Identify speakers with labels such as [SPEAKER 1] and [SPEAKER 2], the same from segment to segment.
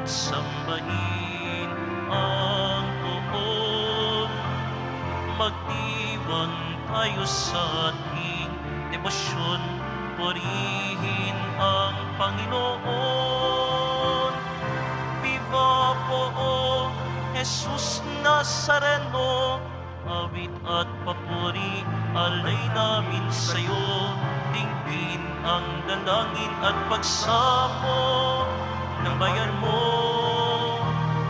[SPEAKER 1] sambahin ang poon. Magdiwang tayo sa ating debosyon, purihin ang Panginoon. Viva Poong Jesus Nazareno, awit at papuri, alay namin sa'yo. Dinggin ang dalangin at pagsamo ng bayan mo.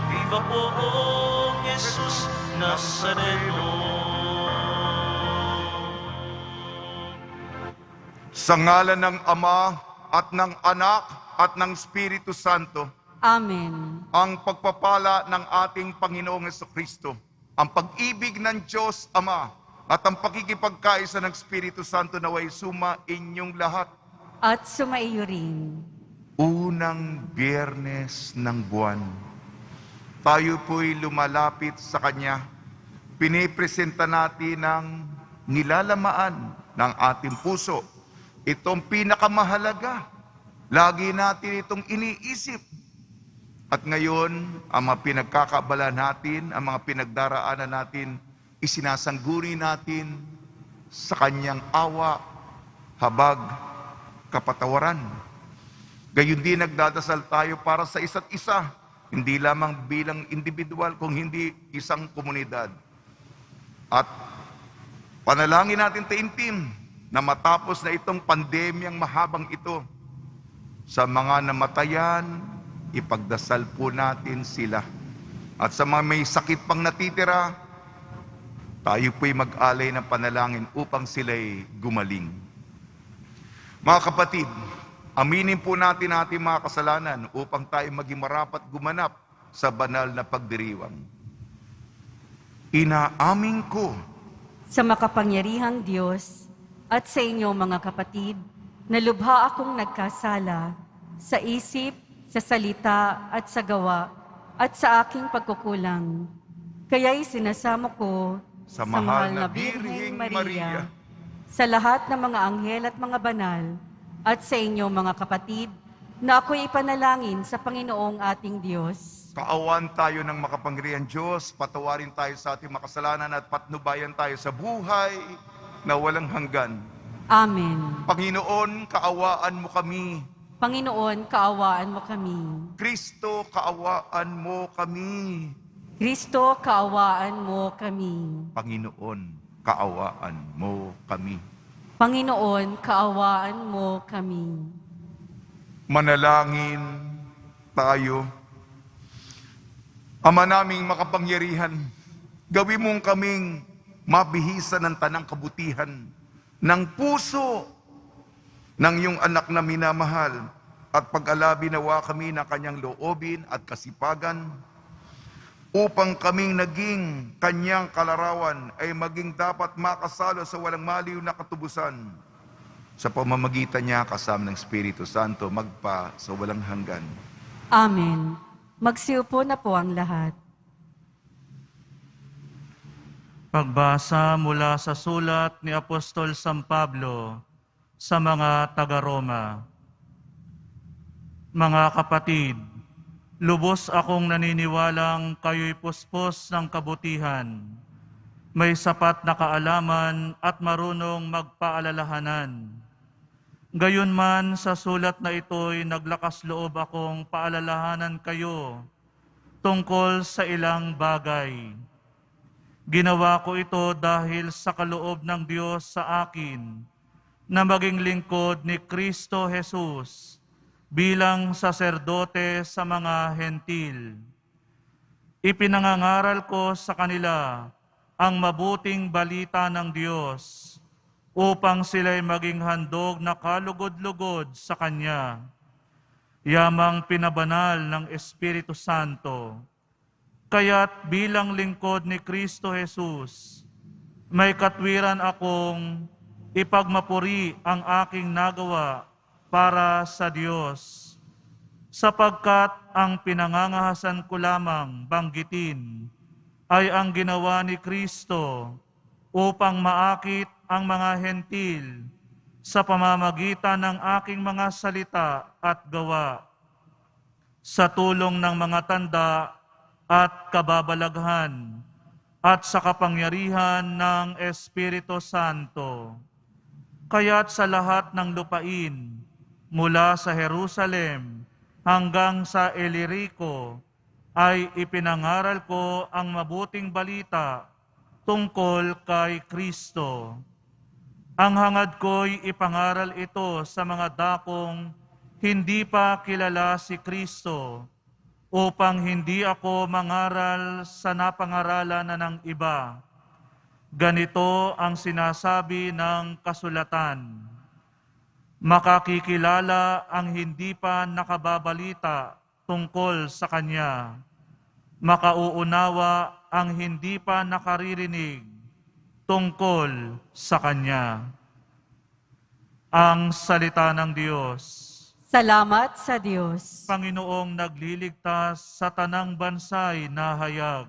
[SPEAKER 1] Viva Poong Jesus Nazareno.
[SPEAKER 2] Sa ngalan ng Ama at ng Anak at ng Espiritu Santo,
[SPEAKER 3] Amen.
[SPEAKER 2] ang pagpapala ng ating Panginoong Jesucristo, ang pag-ibig ng Diyos Ama, at ang pakikipagkaisa ng Espiritu Santo naway suma inyong lahat.
[SPEAKER 3] At sumaiyo rin.
[SPEAKER 2] Unang Biyernes ng buwan, tayo po'y lumalapit sa Kanya. Pinipresenta natin ang nilalamaan ng ating puso. Itong pinakamahalaga. Lagi natin itong iniisip. At ngayon, ang mga pinagkakaabala natin, ang mga pinagdaraanan natin, isinasangguni natin sa Kanyang awa, habag, kapatawaran. Gayon din nagdadasal tayo para sa isa't isa, hindi lamang bilang individual, kung hindi isang komunidad. At panalangin natin taimtim na matapos na itong pandemyang mahabang ito, sa mga namatayan, ipagdasal po natin sila. At sa mga may sakit pang natitira, tayo po'y mag-alay ng panalangin upang sila'y gumaling. Mga kapatid, aminin po natin ating mga kasalanan upang tayo maging marapat gumanap sa banal na pagdiriwang. Inaamin ko
[SPEAKER 3] Sa makapangyarihang Diyos at sa inyo mga kapatid, na lubha akong nagkasala sa isip, sa salita at sa gawa at sa aking pagkukulang. Kaya'y sinasamo ko
[SPEAKER 2] sa mahal na Birheng Maria,
[SPEAKER 3] sa lahat ng mga anghel at mga banal, at sa inyo mga kapatid, na ako'y ipanalangin sa Panginoong ating Diyos.
[SPEAKER 2] kaawan tayo ng makapangyarihang Diyos, patawarin tayo sa ating makasalanan at patnubayan tayo sa buhay na walang hanggan.
[SPEAKER 3] Amen.
[SPEAKER 2] Panginoon, kaawaan mo kami.
[SPEAKER 3] Panginoon, kaawaan mo kami.
[SPEAKER 2] Kristo, kaawaan mo kami.
[SPEAKER 3] Kristo, kaawaan mo kami.
[SPEAKER 2] Panginoon, kaawaan mo kami.
[SPEAKER 3] Panginoon, kaawaan mo kami.
[SPEAKER 2] Manalangin tayo. Ama naming makapangyarihan, gawin mong kaming mabihisan ng tanang kabutihan ng puso ng iyong anak na minamahal, at pag-alabi nawa kami ng kanyang loobin at kasipagan, upang kaming naging kanyang kalarawan ay maging dapat makasalo sa walang maliw na katubusan, sa pamamagitan niya kasama ng Espiritu Santo magpa sa walang hanggan.
[SPEAKER 3] Amen. Magsiupo na po ang lahat.
[SPEAKER 4] Pagbasa mula sa sulat ni Apostol San Pablo sa mga taga-Roma. Mga kapatid, lubos akong naniniwalang kayo'y puspos ng kabutihan, may sapat na kaalaman at marunong magpaalalahanan. Gayunman sa sulat na ito'y naglakas loob akong paalalahanan kayo tungkol sa ilang bagay. Ginawa ko ito dahil sa kaloob ng Diyos sa akin na maging lingkod ni Kristo Jesus bilang saserdote sa mga hentil. Ipinangangaral ko sa kanila ang mabuting balita ng Diyos upang sila'y maging handog na kalugod-lugod sa Kanya, yamang pinabanal ng Espiritu Santo. Kaya't bilang lingkod ni Kristo Jesus, may katwiran akong ipagmapuri ang aking nagawa para sa Diyos, sapagkat ang pinangangahasan ko lamang banggitin ay ang ginawa ni Kristo upang maakit ang mga hentil sa pamamagitan ng aking mga salita at gawa. sa tulong ng mga tanda at kababalaghan, at sa kapangyarihan ng Espiritu Santo. Kaya't sa lahat ng lupain, mula sa Jerusalem hanggang sa Ilirico, ay ipinangaral ko ang mabuting balita tungkol kay Kristo. Ang hangad ko'y ipangaral ito sa mga dakong hindi pa kilala si Kristo, upang hindi ako mangaral sa napangaralan na ng iba. Ganito ang sinasabi ng kasulatan: makakikilala ang hindi pa nakababalita tungkol sa Kanya. Makauunawa ang hindi pa nakaririnig tungkol sa Kanya. Ang salita ng Diyos.
[SPEAKER 3] Salamat sa Diyos.
[SPEAKER 4] Panginoong nagliligtas sa tanang bansay na hayag.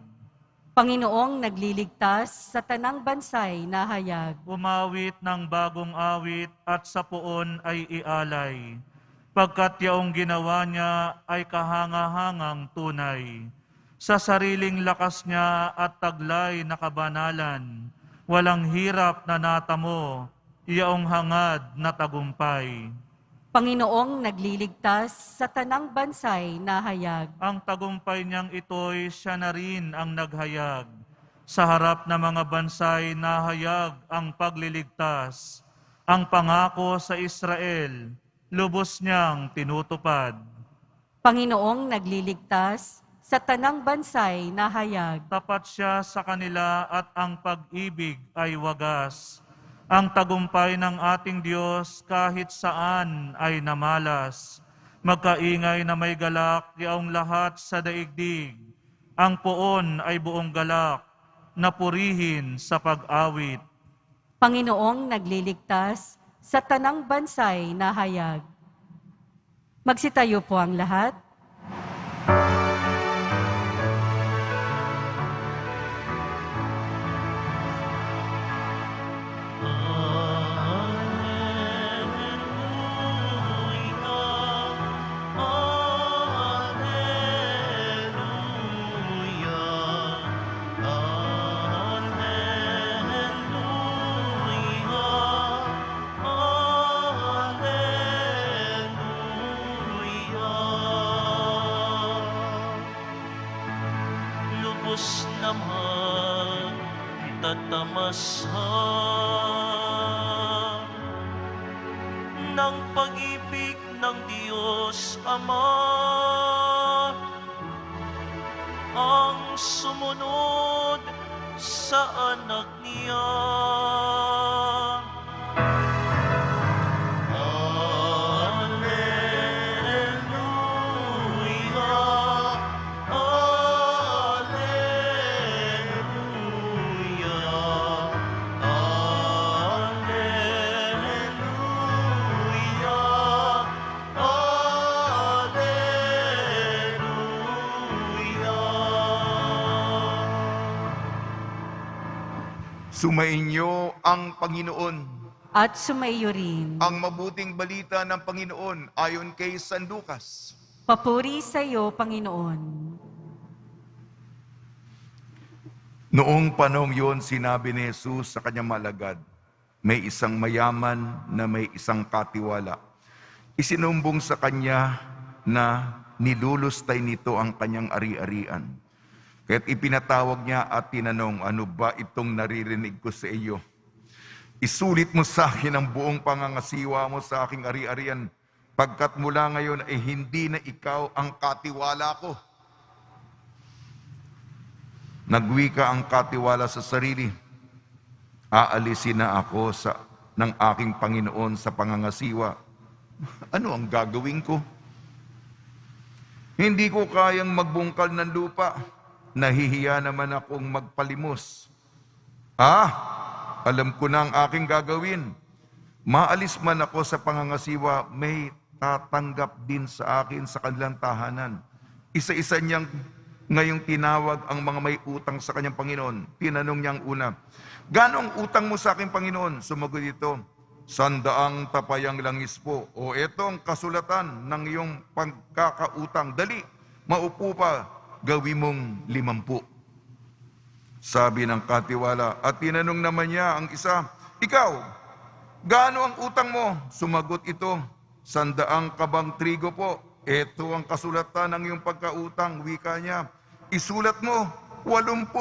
[SPEAKER 3] Panginoong nagliligtas sa tanang bansay na hayag.
[SPEAKER 4] Umawit ng bagong awit at sa puon ay ialay, pagkat yaong ginawa niya ay kahanga-hangang tunay. Sa sariling lakas niya at taglay na kabanalan, walang hirap na natamo, yaong hangad na tagumpay.
[SPEAKER 3] Panginoong nagliligtas sa tanang bansay na hayag.
[SPEAKER 4] Ang tagumpay niyang ito'y siya na rin ang naghayag. Sa harap ng mga bansay na hayag ang pagliligtas. Ang pangako sa Israel, lubos niyang tinutupad.
[SPEAKER 3] Panginoong nagliligtas sa tanang bansay na hayag.
[SPEAKER 4] Tapat siya sa kanila at ang pag-ibig ay wagas. Ang tagumpay ng ating Diyos kahit saan ay namalas. Magkaingay na may galak yaong lahat sa daigdig. Ang poon ay buong galak na purihin sa pag-awit.
[SPEAKER 3] Panginoong nagliligtas sa tanang bansay na hayag. Magsitayo po ang lahat.
[SPEAKER 1] Lubos naman tatamasan ng pag-ibig ng Diyos Ama, ang sumunod sa anak niya.
[SPEAKER 2] Sumainyo ang Panginoon.
[SPEAKER 3] At sumaiyo rin.
[SPEAKER 2] Ang mabuting balita ng Panginoon ayon kay San Lucas.
[SPEAKER 3] Papuri sa iyo, Panginoon.
[SPEAKER 2] Noong panahon yon, sinabi ni Jesus sa kanyang malagad, may isang mayaman na may isang katiwala. Isinumbong sa kanya na nilulustay nito ang kanyang ari-arian. Kaya't ipinatawag niya at tinanong, ano ba itong naririnig ko sa iyo? Isulit mo sa akin ang buong pangangasiwa mo sa aking ari-arian, pagkat mula ngayon ay hindi na ikaw ang katiwala ko. Nagwika ang katiwala sa sarili, aalisin na ako ng aking Panginoon sa pangangasiwa. Ano ang gagawin ko? Hindi ko kayang magbungkal ng lupa. Nahihiya naman akong magpalimos. Alam ko na ang aking gagawin. Maalis man ako sa pangangasiwa, may tatanggap din sa akin sa kanilang tahanan. Isa-isa niyang ngayong tinawag ang mga may utang sa kanyang Panginoon. Tinanong niyang una, gaano ang utang mo sa aking Panginoon? Sumagot ito, 100 tapayang langis po. O ito ang kasulatan ng iyong pagkakautang. Dali, maupo pa, gawin mong 50. Sabi ng katiwala, at tinanong naman niya ang isa, ikaw, gaano ang utang mo? Sumagot ito, 100 kabang trigo po. Ito ang kasulatan ng iyong pagkautang. Wika niya, isulat mo, 80.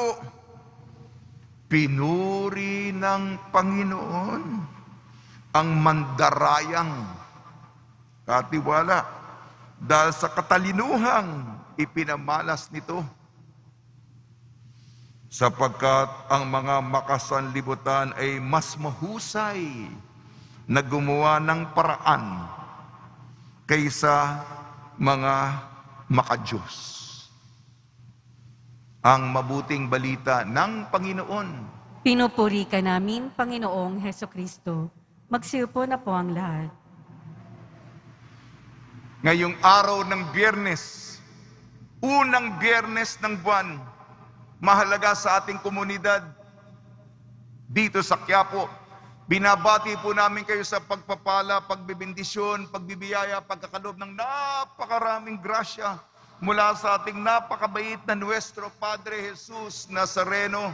[SPEAKER 2] Pinuri ng Panginoon ang mandarayang katiwala dahil sa katalinuhang ipinamalas nito. Sapagkat ang mga makasanlibutan ay mas mahusay na gumawa ng paraan kaysa mga makadiyos. Ang mabuting balita ng Panginoon.
[SPEAKER 3] Pinupuri ka namin, Panginoong Hesukristo. Magsiupo na po ang lahat.
[SPEAKER 2] Ngayong araw ng Biyernes, unang Biyernes ng buwan, mahalaga sa ating komunidad dito sa Quiapo. Binabati po namin kayo sa pagpapala, pagbibindisyon, pagbibiyaya, pagkakalob ng napakaraming grasya mula sa ating napakabait na Nuestro Padre Jesus Nazareno.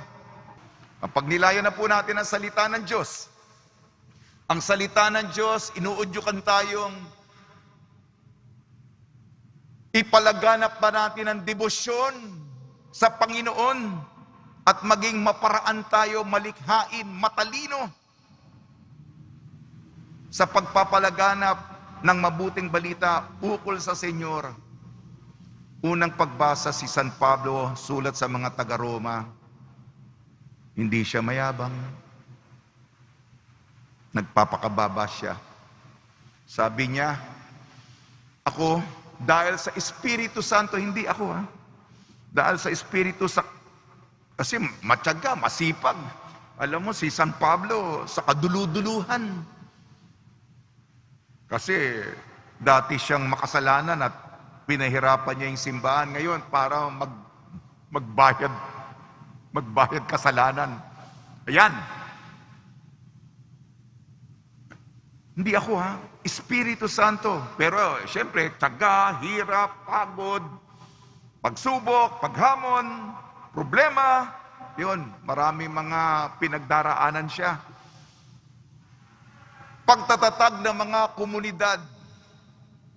[SPEAKER 2] Kapag nilayan na po natin ang salita ng Diyos, ang salita ng Diyos, inuudyukan tayong ipalaganap ba natin ang debosyon sa Panginoon at maging maparaan tayo, malikhain, matalino sa pagpapalaganap ng mabuting balita ukol sa Senyor. Unang pagbasa si San Pablo, sulat sa mga taga-Roma. Hindi siya mayabang. Nagpapakababa siya. Sabi niya, ako, dahil sa Espiritu Santo, hindi ako dahil sa Espiritu sa kasi matyaga, masipag. Alam mo, si San Pablo, sa kaduluduluhan. Kasi dati siyang makasalanan at pinahirapan niya yung simbahan. Ngayon, para magbayad kasalanan. Ayan. Hindi ako Espiritu Santo. Pero siyempre, tiyaga, hirap, pagod, pagsubok, paghamon, problema. Yun, marami mga pinagdaraanan siya. Pagtatatag ng mga komunidad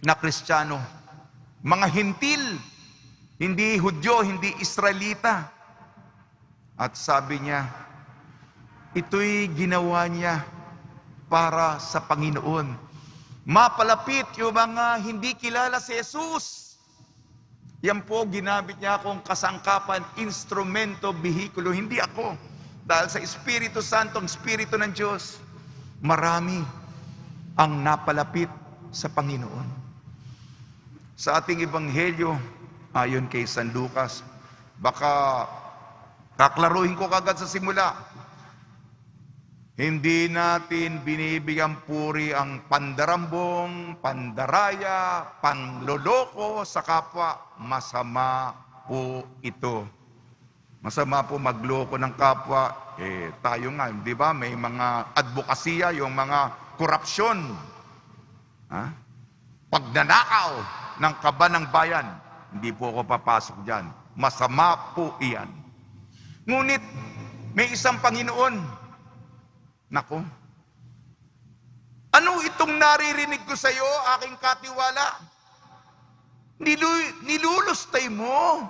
[SPEAKER 2] na Kristiyano, mga hintil, hindi Hudyo, hindi Israelita. At sabi niya, ito'y ginawa niya para sa Panginoon. Mapalapit yung mga hindi kilala si Jesus. Yan po, ginamit niya akong kasangkapan, instrumento, bihikulo. Hindi ako. Dahil sa Espiritu Santo, ang Espiritu ng Diyos, marami ang napalapit sa Panginoon. Sa ating ebanghelyo, ayon kay San Lucas, baka kaklaruhin ko kagad sa simula. Hindi natin binibigyan puri ang pandarambong, pandaraya, panloloko sa kapwa. Masama po ito. Masama po magloko ng kapwa. Tayo nga, di ba? May mga advokasya, yung mga korupsyon. Pagnanakaw ng kaba ng bayan. Hindi po ako papasok dyan. Masama po iyan. Ngunit, may isang Panginoon. Nako, ano itong naririnig ko sa iyo, aking katiwala? Nilulustay mo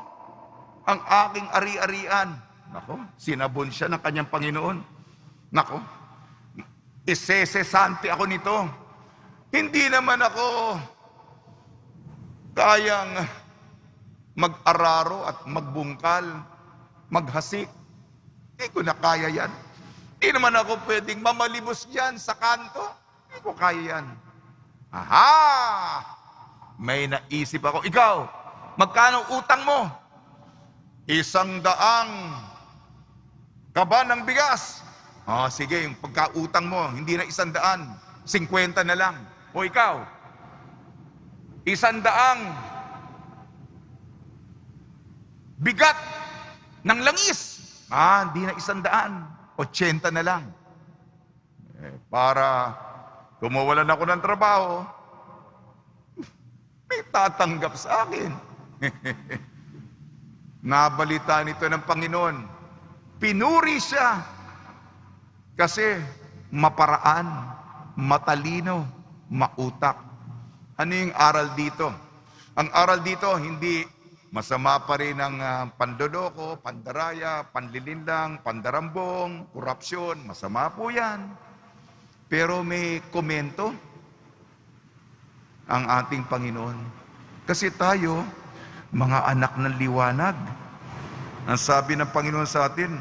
[SPEAKER 2] ang aking ari-arian. Nako, sinabon siya ng kanyang Panginoon. Nako, isesesante ako nito. Hindi naman ako kayang mag-araro at magbungkal, maghasik. Hindi ko na kaya yan. Hindi naman ako pwedeng mamalimos dyan sa kanto. Hindi ko kaya yan. Aha! May naisip ako. Ikaw, magkano utang mo? 100 kaba ng bigas. Sige, yung pagkautang mo, hindi na 100, 50 na lang. O ikaw, 100 bigat ng langis. Hindi na 100, 80 na lang. Para Kung mawalan ako ng trabaho, may tatanggap sa akin. Nabalitaan ito ng Panginoon. Pinuri siya kasi maparaan, matalino, mautak. Ano yung aral dito? Ang aral dito, hindi masama pa rin ang pandodoko, pandaraya, panlilinlang, pandarambong, korupsyon. Masama po yan. Pero may komento ang ating Panginoon. Kasi tayo, mga anak ng liwanag. Ang sabi ng Panginoon sa atin,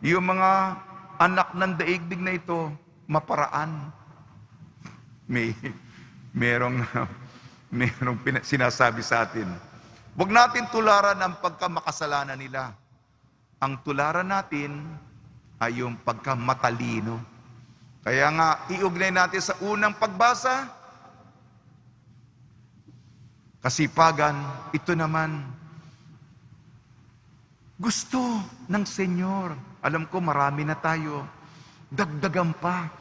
[SPEAKER 2] yung mga anak ng daigdig na ito, maparaan. Merong sinasabi sa atin. Huwag natin tularan ang pagkamakasalanan nila. Ang tularan natin ay yung pagkamatalino. Kaya nga, iugnay natin sa unang pagbasa, kasipagan, ito naman, gusto ng Senyor. Alam ko marami na tayo. Dagdagan pa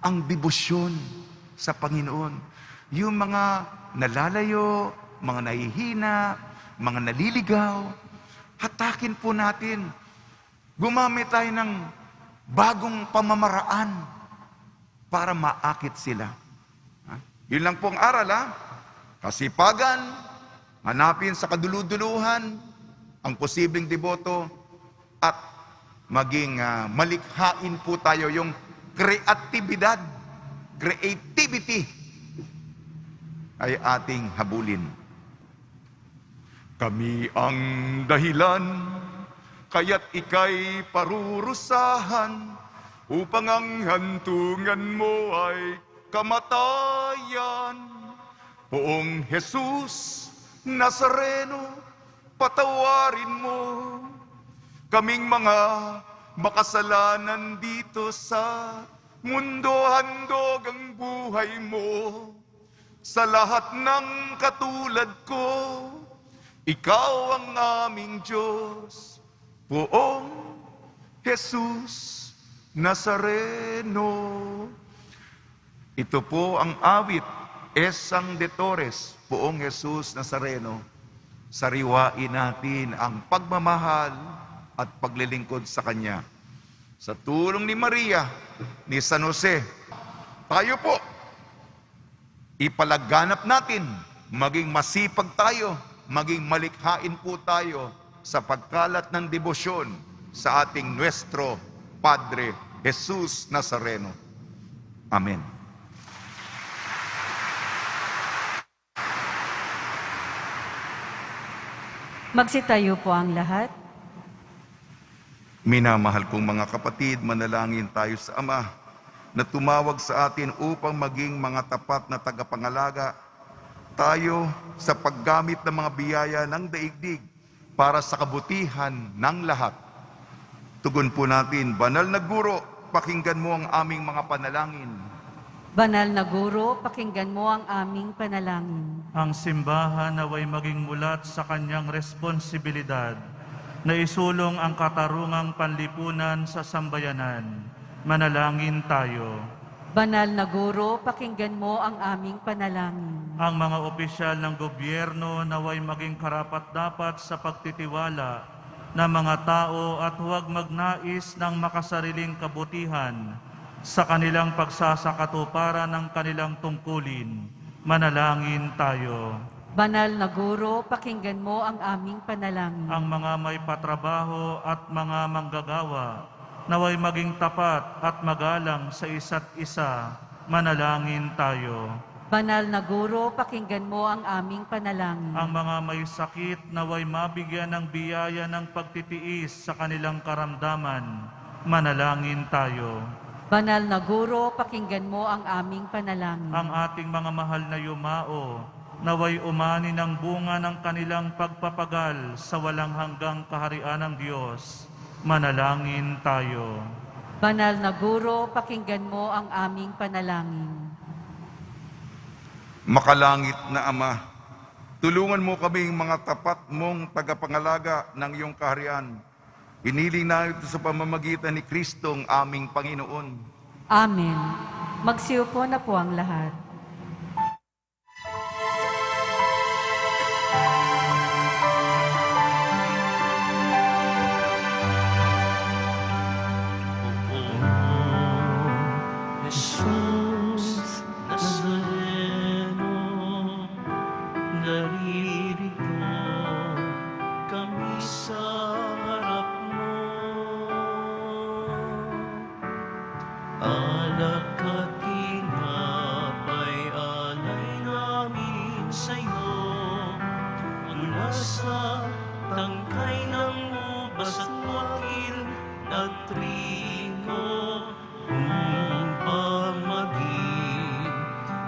[SPEAKER 2] ang debosyon sa Panginoon. Yung mga nalalayo, mga nahihina, mga naliligaw, hatakin po natin. Gumamit tayo ng bagong pamamaraan para maakit sila. Yun lang po ang aral, Kasipagan, hanapin sa kaduluduluhan ang posibleng deboto at maging malikhain po tayo yung kreatibidad, creativity ay ating habulin. Kami ang dahilan, kaya't ika'y parurusahan upang ang hantungan mo ay kamatayan. Poong Jesus Nazareno, patawarin mo kaming mga makasalanan dito sa mundo. Handog ang buhay mo sa lahat ng katulad ko. Ikaw ang aming Diyos, Poong Jesus Nazareno. Ito po ang awit, Esang de Torres, Poong Jesus Nazareno. Sariwain natin ang pagmamahal at paglilingkod sa Kanya. Sa tulong ni Maria, ni San Jose, tayo po, ipalaganap natin, maging masipag tayo, maging malikhain po tayo sa pagkalat ng debosyon sa ating Nuestro Padre Jesus Nazareno. Amen.
[SPEAKER 3] Magsitayo po ang lahat.
[SPEAKER 2] Minamahal kong mga kapatid, manalangin tayo sa Ama na tumawag sa atin upang maging mga tapat na tagapangalaga tayo sa paggamit ng mga biyaya ng daigdig para sa kabutihan ng lahat. Tugon po natin, Banal na Guro, pakinggan mo ang aming mga panalangin.
[SPEAKER 3] Banal na Guro, pakinggan mo ang aming panalangin.
[SPEAKER 4] Ang simbahan naway maging mulat sa kanyang responsibilidad na isulong ang katarungang panlipunan sa sambayanan. Manalangin tayo.
[SPEAKER 3] Banal na Guro, pakinggan mo ang aming panalangin.
[SPEAKER 4] Ang mga opisyal ng gobyerno naway maging karapat-dapat sa pagtitiwala ng mga tao at huwag magnais ng makasariling kabutihan sa kanilang pagsasakatuparan ng kanilang tungkulin. Manalangin tayo.
[SPEAKER 3] Banal na Guro, pakinggan mo ang aming panalangin.
[SPEAKER 4] Ang mga may patrabaho at mga manggagawa naway maging tapat at magalang sa isa't isa. Manalangin tayo.
[SPEAKER 3] Banal na Guro, pakinggan mo ang aming panalangin.
[SPEAKER 4] Ang mga may sakit naway mabigyan ng biyaya ng pagtitiis sa kanilang karamdaman. Manalangin tayo.
[SPEAKER 3] Banal na Guro, pakinggan mo ang aming panalangin.
[SPEAKER 4] Ang ating mga mahal na yumao naway umani ng bunga ng kanilang pagpapagal sa walang hanggang kaharian ng Diyos. Manalangin tayo.
[SPEAKER 3] Banal na Guro, pakinggan mo ang aming panalangin.
[SPEAKER 2] Makalangit na Ama, tulungan mo kaming mga tapat mong tagapangalaga ng iyong kaharian. Iniling na ito sa pamamagitan ni Kristong aming Panginoon.
[SPEAKER 3] Amen. Magsiupo na po ang lahat.
[SPEAKER 1] Jesus Nazareno, naririto kami sa harap mo. Alak at tinapay, alay namin sa'yo, mula sa tangkay ng ubas at wakil na trigo, upang maging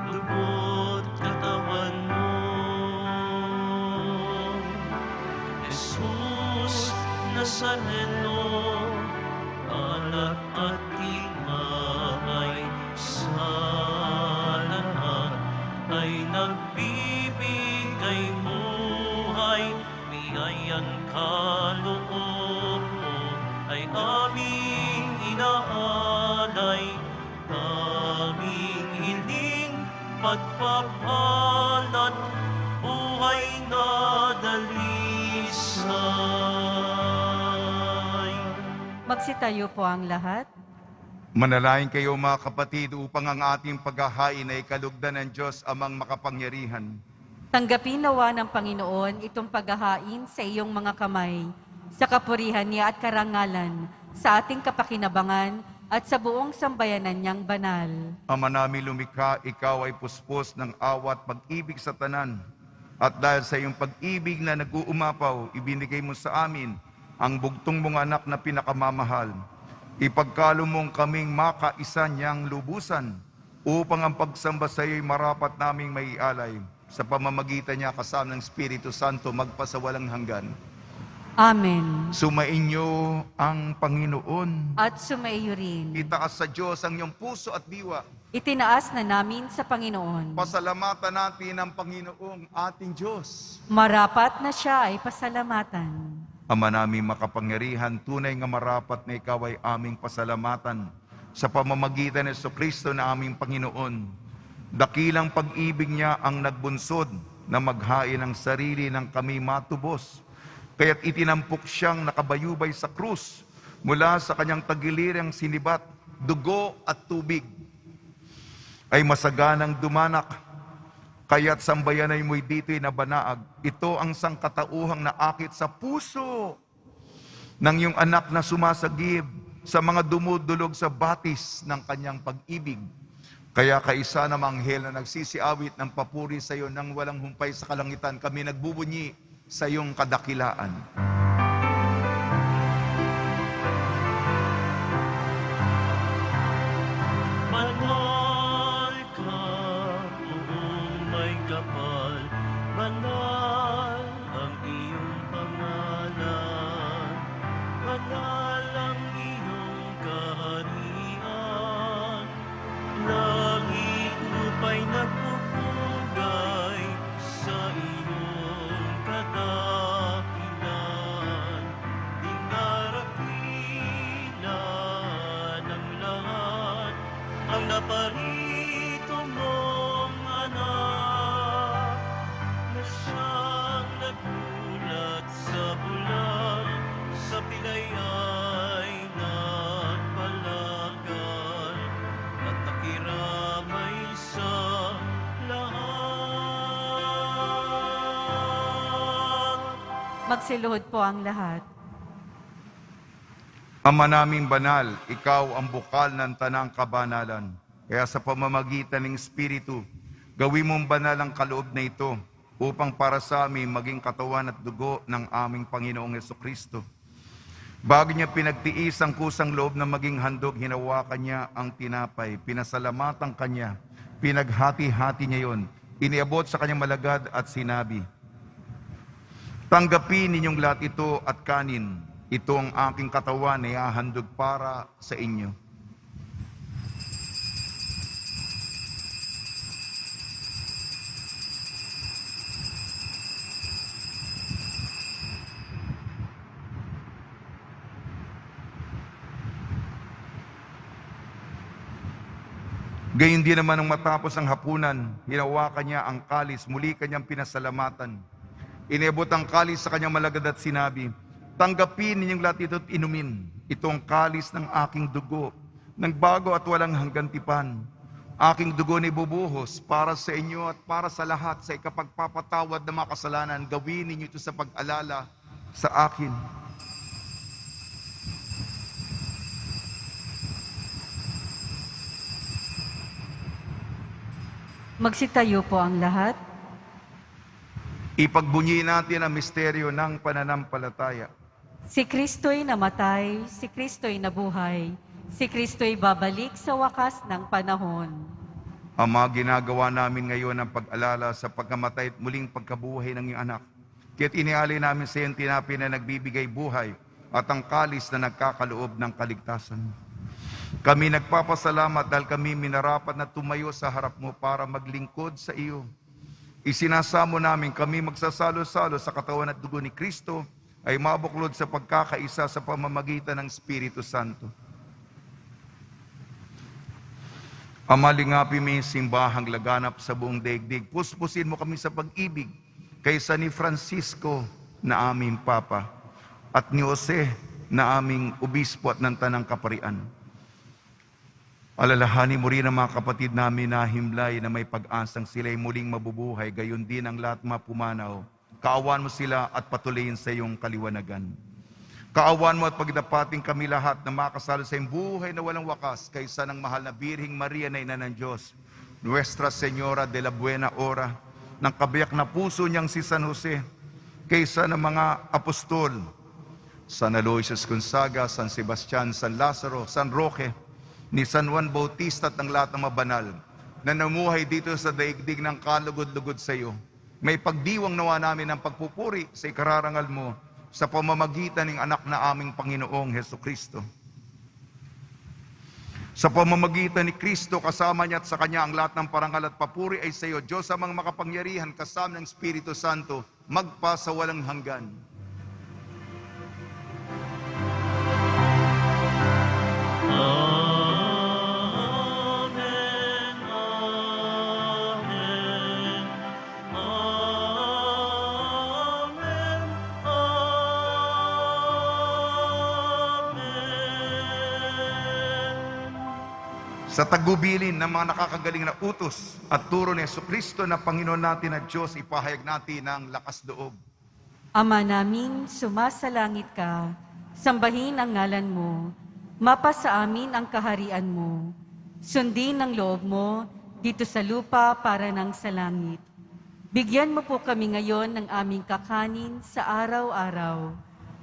[SPEAKER 1] dugo't katawan mo. Jesus Nazareno, alak at tinapay, sa lahat ay nagbibigay buhay, biyayang kaloob mo ay aming inaalay, aming hiling pagpapalat, buhay na dalisay.
[SPEAKER 3] Magsitayo po ang lahat.
[SPEAKER 2] Manalangin kayo mga kapatid upang ang ating paghahain ay kalugdan ng Diyos amang makapangyarihan.
[SPEAKER 3] Tanggapin nawa ng Panginoon itong paghahain sa iyong mga kamay, sa kapurihan niya at karangalan, sa ating kapakinabangan at sa buong sambayanan niyang banal.
[SPEAKER 2] Ama namin lumikha, ikaw ay puspos ng awat pag-ibig sa tanan. At dahil sa iyong pag-ibig na nag-uumapaw, ibinigay mo sa amin ang bugtong mong anak na pinakamamahal. Ipagkalo mong kaming makaisa niyang lubusan upang ang pagsamba sa iyo'y marapat naming maialay. Sa pamamagitan niya kasama ng Espiritu Santo magpasawalang hanggan.
[SPEAKER 3] Amen.
[SPEAKER 2] Sumainyo ang Panginoon.
[SPEAKER 3] At sumaiyo rin.
[SPEAKER 2] Itaas sa Diyos ang iyong puso at diwa.
[SPEAKER 3] Itinaas na namin sa Panginoon.
[SPEAKER 2] Pasalamatan natin ang Panginoong ating Diyos.
[SPEAKER 3] Marapat na siya ay pasalamatan.
[SPEAKER 2] Ama naming makapangyarihan, tunay nga marapat na ikaw ay aming pasalamatan sa pamamagitan ng Jesucristo na aming Panginoon. Dakilang pag-ibig niya ang nagbunsod na maghain ang sarili ng kami matubos. Kaya't itinampok siyang nakabayubay sa krus mula sa kanyang tagilirang sinibat, dugo at tubig ay masaganang dumanak. Kaya't sambayanay mo'y dito'y nabanaag. Ito ang sangkatauhang naakit sa puso ng iyong anak na sumasagib sa mga dumudulog sa batis ng kanyang pag-ibig. Kaya kaisa na manghel na nagsisiawit ng papuri sa iyo nang walang humpay sa kalangitan, kami nagbubunyi sa iyong kadakilaan.
[SPEAKER 1] Banal ka, may kapal, banal ang iyong pangalan, banal ang iyong kaharian, langit lupa'y nagpupugay sa iyong kadakilan, dinarakilan ng lahat ang naparito mong anak, na siyang nagulat sa bulan, sa pilay ay nagpalagan, at nakiramay sa lahat.
[SPEAKER 3] Magsiluhod po ang lahat.
[SPEAKER 2] Ama naming banal, ikaw ang bukal ng tanang kabanalan. Kaya sa pamamagitan ng Espiritu, gawin mong banal ang kaloob na ito upang para sa amin maging katawan at dugo ng aming Panginoong Jesucristo. Bago niya pinagtiis ang kusang loob na maging handog, hinawakan niya ang tinapay, pinasalamatan kanya, pinaghati-hati niya yon, iniabot sa kanyang malagad at sinabi, "Tanggapin ninyong lahat ito at kanin. Ito ang aking katawan na ihahandog para sa inyo." Gayon din naman nung matapos ang hapunan, hinawakan niya ang kalis, muli kanyang pinasalamatan. Inebot ang kalis sa kanyang malagad at sinabi, tanggapin ninyong lahat ito at inumin. Ito ang kalis ng aking dugo, ng bago at walang hanggang tipan. Aking dugo na ibubuhos para sa inyo at para sa lahat sa ikapagpapatawad ng mga kasalanan. Gawin ninyo ito sa pag-alala sa akin.
[SPEAKER 3] Magsitayo po ang lahat.
[SPEAKER 2] Ipagbunyi natin ang misteryo ng pananampalataya.
[SPEAKER 3] Si Kristo'y namatay, si Kristo'y nabuhay, si Kristo'y babalik sa wakas ng panahon.
[SPEAKER 2] Ama, ginagawa namin ngayon ang pag-alala sa pagkamatay at muling pagkabuhay ng iyong anak. Kaya't inialay namin sa iyong tinapay na nagbibigay buhay at ang kalis na nagkakaloob ng kaligtasan. Kami nagpapasalamat dahil kami minarapat na tumayo sa harap mo para maglingkod sa iyo. Isinasamo namin kami magsasalo-salo sa katawan at dugo ni Kristo ay mabuklod sa pagkakaisa sa pamamagitan ng Espiritu Santo. Ama, lingapin mo yung simbahang laganap sa buong daigdig. Puspusin mo kami sa pag-ibig kaysa ni Francisco na aming Papa at ni Jose na aming Obispo at ng Tanang Kaparian. Alalahanin mo rin ang mga kapatid namin na himlay na may pag-asang sila'y muling mabubuhay, gayon din ang lahat mapumanaw. Kaawan mo sila at patuloyin sa iyong kaliwanagan. Kaawan mo at pagdapating kami lahat na makasalo sa iyong buhay na walang wakas kaysa ng mahal na Birhing Maria na Ina ng Diyos, Nuestra Señora de la Buena Hora, ng kabiyak na puso niyang si San Jose, kaysa ng mga apostol, San Aloysius Gonzaga, San Sebastian, San Lazaro, San Roque, ni San Juan Bautista at ng lahat ng mabanal na namuhay dito sa daigdig ng kalugod-lugod sa iyo. May pagdiwang nawa namin ng pagpupuri sa ikararangal mo sa pamamagitan ng anak na aming Panginoong Hesukristo. Sa pamamagitan ni Kristo, kasama niya at sa Kanya ang lahat ng parangal at papuri ay sa iyo, Diyos amang makapangyarihan, kasama ng Espiritu Santo, magpa sa walang hanggan.
[SPEAKER 1] Amen, amen, amen, amen.
[SPEAKER 2] Sa tagubilin ng mga nakakagaling na utos at turo ni Jesucristo na Panginoon natin at Diyos, ipahayag natin ang lakas loob.
[SPEAKER 3] Ama namin, sumasalangit ka, sambahin ang ngalan mo, mapasa amin ang kaharian mo, sundin ang loob mo dito sa lupa para ng sa langit. Bigyan mo po kami ngayon ng aming kakanin sa araw-araw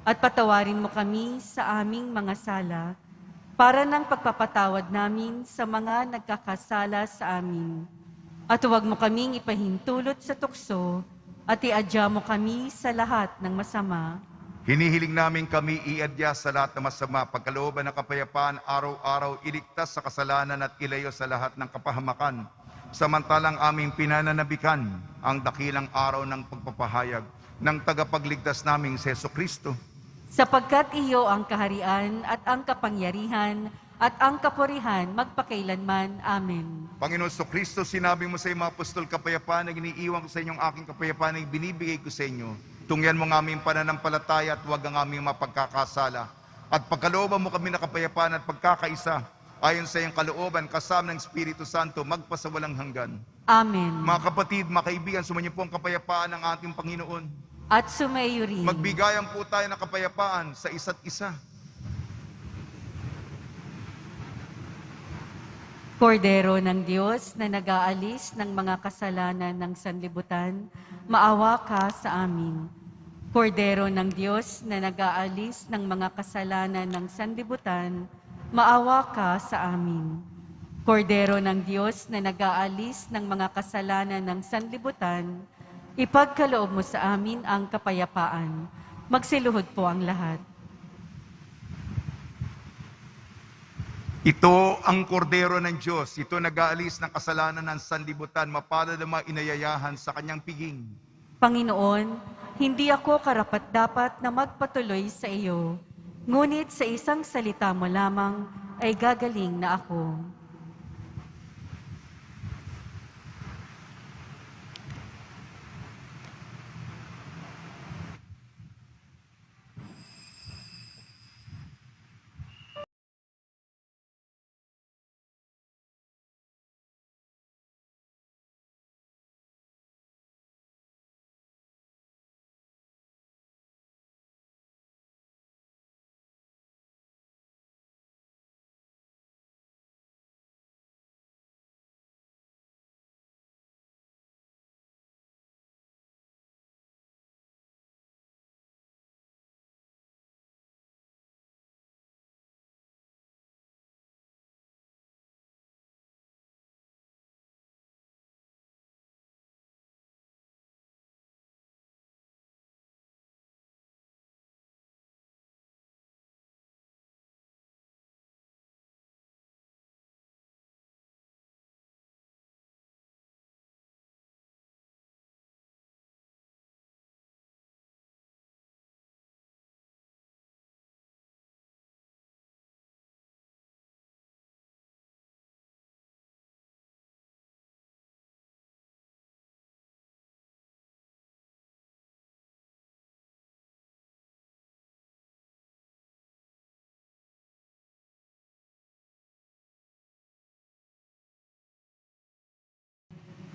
[SPEAKER 3] at patawarin mo kami sa aming mga sala para ng pagpapatawad namin sa mga nagkakasala sa amin. At huwag mo kaming ipahintulot sa tukso at iadya mo kami sa lahat ng masama.
[SPEAKER 2] Hinihiling namin kami iadya sa lahat ng masama, pagkalooban ng kapayapaan, araw-araw iligtas sa kasalanan at ilayo sa lahat ng kapahamakan. Samantalang aming pinananabikan ang dakilang araw ng pagpapahayag ng tagapagligtas naming si Jesucristo.
[SPEAKER 3] Sapagkat iyo ang kaharian at ang kapangyarihan at ang kapurihan magpakailanman. Amen.
[SPEAKER 2] Panginoon Jesucristo, sinabi mo sa mga apostol, kapayapaan na iniiwan ko sa inyong aking kapayapaan na binibigay ko sa inyo. Tungyan mo ng aming pananampalataya at huwag ang aming mapagkakasala. At pagkalooban mo kami na kapayapaan at pagkakaisa, ayon sa iyong kalooban, kasama ng Espiritu Santo, magpasawalang hanggan.
[SPEAKER 3] Amen.
[SPEAKER 2] Mga kapatid, mga kaibigan, sumainyo po ang kapayapaan ng ating Panginoon.
[SPEAKER 3] At sumayo rin.
[SPEAKER 2] Magbigayan po tayo ng kapayapaan sa isa't isa.
[SPEAKER 3] Kordero ng Diyos na nag-aalis ng mga kasalanan ng sanlibutan, maawa ka sa amin. Kordero ng Diyos na nag-aalis ng mga kasalanan ng sanlibutan, maawa ka sa amin. Kordero ng Diyos na nag-aalis ng mga kasalanan ng sanlibutan, ipagkaloob mo sa amin ang kapayapaan. Magsiluhod po ang lahat.
[SPEAKER 2] Ito ang kordero ng Diyos. Ito nag-aalis ng kasalanan ng sanlibutan, mapalad ang mga inayayahan sa kanyang piging.
[SPEAKER 3] Panginoon, hindi ako karapat-dapat na magpatuloy sa iyo, ngunit sa isang salita mo lamang ay gagaling na ako.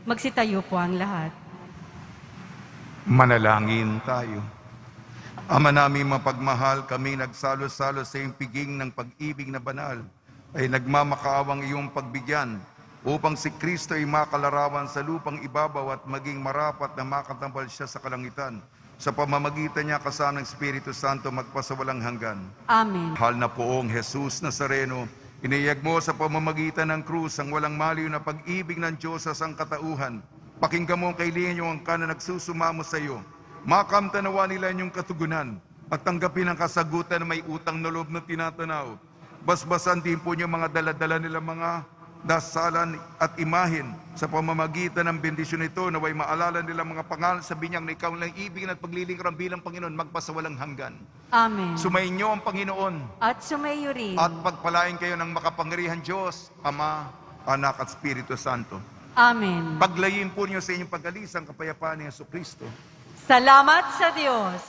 [SPEAKER 3] Magsitayo po ang lahat.
[SPEAKER 2] Manalangin tayo. Ama namin mapagmahal, kami nagsalo-salo sa iyong piging ng pag-ibig na banal, ay nagmamakaawang iyong pagbigyan upang si Kristo ay makalarawan sa lupang ibabaw at maging marapat na makatambal siya sa kalangitan. Sa pamamagitan niya kasama ng Espiritu Santo magpasawalang hanggan.
[SPEAKER 3] Amen.
[SPEAKER 2] Mahal na poong Jesus Nazareno, iniyag mo sa pamamagitan ng krus ang walang maliw na pag-ibig ng Diyos sa sangkatauhan. Pakinggan mo ang kahilingan ang kana nagsusumamo sa iyo. Makamtanawa nila inyong katugunan at tanggapin ang kasagutan na may utang na loob na tinatanaw. Basbasan din po niyo mga daladala nila mga dasalan at imahin sa pamamagitan ng bendisyon nito na way maalala nila mga pangalan sa binyang na ikaw lang ibig at paglilingkuran bilang Panginoon magpasawalang hanggan.
[SPEAKER 3] Amen.
[SPEAKER 2] Sumayin niyo ang Panginoon
[SPEAKER 3] At sumayo rin.
[SPEAKER 2] at pagpalain kayo ng makapangyarihan Diyos, Ama, Anak at Espiritu Santo.
[SPEAKER 3] Amen.
[SPEAKER 2] Paglayin po niyo sa inyong pag-alis ang kapayapaan ni Jesucristo.
[SPEAKER 3] Salamat sa Diyos.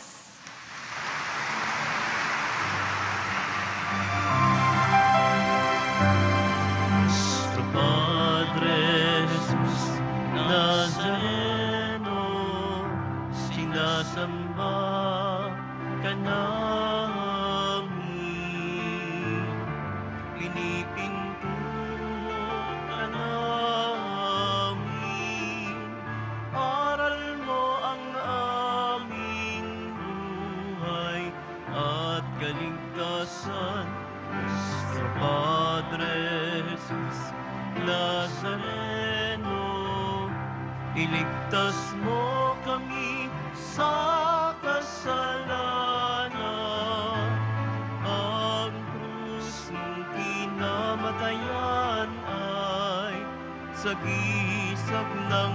[SPEAKER 1] Nuestro Padre Jesús Nazareno, sinasamba ka namin, pinipintuho ka namin, aral mo ang aming buhay at kaligtasan. Nuestro Padre Jesus Nazareno, iligtas mo kami sa kasalanan. Ang krus mong kinamatayan ay sagisag ng